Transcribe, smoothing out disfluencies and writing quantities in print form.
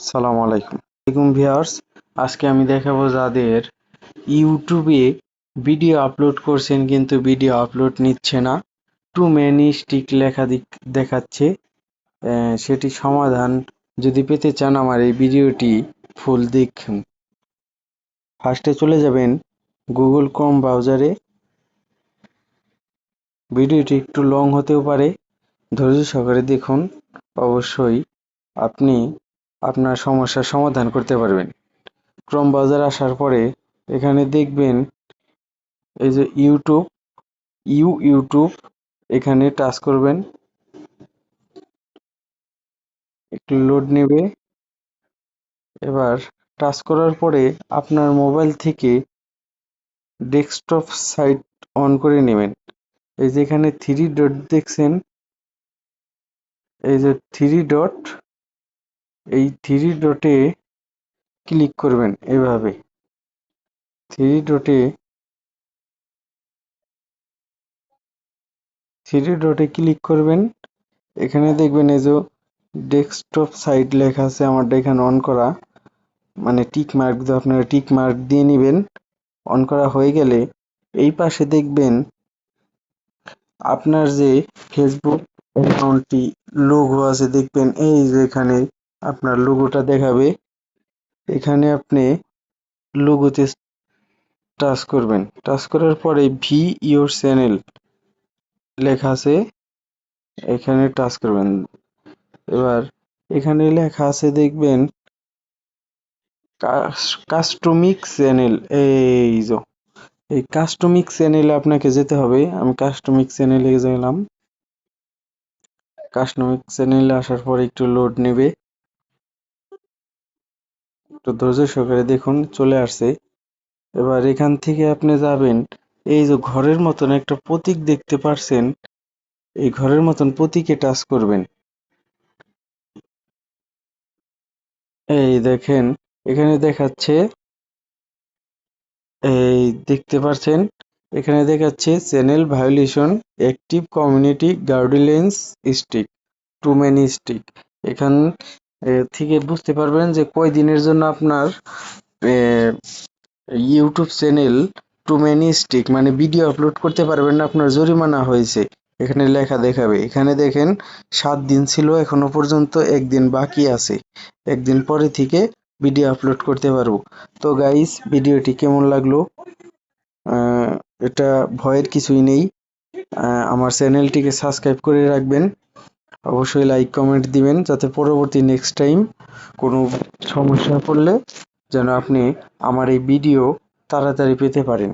সালামু আলাইকুম ভিউয়ার্স। আজকে আমি দেখাবো যাদের ইউটিউবে ভিডিও আপলোড করছেন কিন্তু ভিডিও আপলোড নিচ্ছে না, টু মেনি স্টিক লেখা দেখাচ্ছে। সেটি সমাধান যদি পেতে চান আমার এই ভিডিওটি ফুল দেখুন। ফার্স্টে চলে যাবেন গুগল ক্রোম ব্রাউজারে। ভিডিওটি একটু লং হতেও পারে, ধৈর্য সহকারে দেখুন। অবশ্যই আপনি আপনার সমস্যার সমাধান করতে পারবেন। ক্রোম ব্রাউজার আসার পরে এখানে দেখবেন এই যে ইউটিউব, এখানে টাচ করবেন। একটু লোড নেবে। এবার টাচ করার পরে আপনার মোবাইল থেকে ডেস্কটপ সাইট অন করে নেবেন। এই যে এখানে থ্রি ডট দেখছেন, এই যে থ্রি ডট, এই থ্রি ডটে ক্লিক করবেন। এভাবে থ্রি ডটে ক্লিক করবেন। এখানে দেখবেন এই যে ডেস্কটপ সাইট লেখা আছে, আমারটা এখানে অন করা, মানে টিক মার্ক দিয়ে আপনারা টিক মার্ক দিয়ে নেবেন। অন করা হয়ে গেলে এই পাশে দেখবেন আপনার যে ফেসবুক অ্যাকাউন্টটি লোগো আছে, দেখবেন এই যে এখানে আপনার লোগোটা দেখাবে। এখানে আপনি লোগোতে টাচ করবেন। টাচ করার পরে ভি ইওর চ্যানেল লেখা আছে, এখানে টাচ করবেন। এবার এখানে লেখা আছে দেখবেন কাস্টমিক চ্যানেল। এই কাস্টমিক চ্যানেলে আপনাকে যেতে হবে। আমি কাস্টমিক চ্যানেলে গেলাম। কাস্টমিক চ্যানেলে আসার পর একটু লোড নেবে, একটু ধৈর্য সহকারে দেখুন। চলে আসছে। এবার এখান থেকে আপনি যাবেন, এই যে ঘরের মতন একটা প্রতীক দেখতে পারছেন, এই ঘরের মতন প্রতীকে টাচ করবেন। এই দেখেন এখানে দেখাচ্ছে, এই দেখতে পাচ্ছেন এখানে দেখাচ্ছে channel violation, active community guidelines, strike, too many strike. এখান থেকে বুঝতে পারবেন যে কয় দিনের জন্য আপনার YouTube channel too many strike, মানে ভিডিও আপলোড করতে পারবেন না, আপনার জরিমানা হয়েছে। এখানে লেখা দেখাবে। এখানে দেখেন 7 দিন ছিল, এখনো পর্যন্ত একদিন বাকি আছে। একদিন পরে থেকে ভিডিও আপলোড করতে পারবো। তো গাইস, ভিডিওটি কেমন লাগলো? এটা ভয়ের কিছুই নেই। আমার চ্যানেলটিকে সাবস্ক্রাইব করে রাখবেন। অবশ্যই লাইক কমেন্ট দিবেন, যাতে পরবর্তী নেক্সট টাইম কোনো সমস্যা পড়লে যেন আপনি আমার এই ভিডিও তাড়াতাড়ি পেতে পারেন।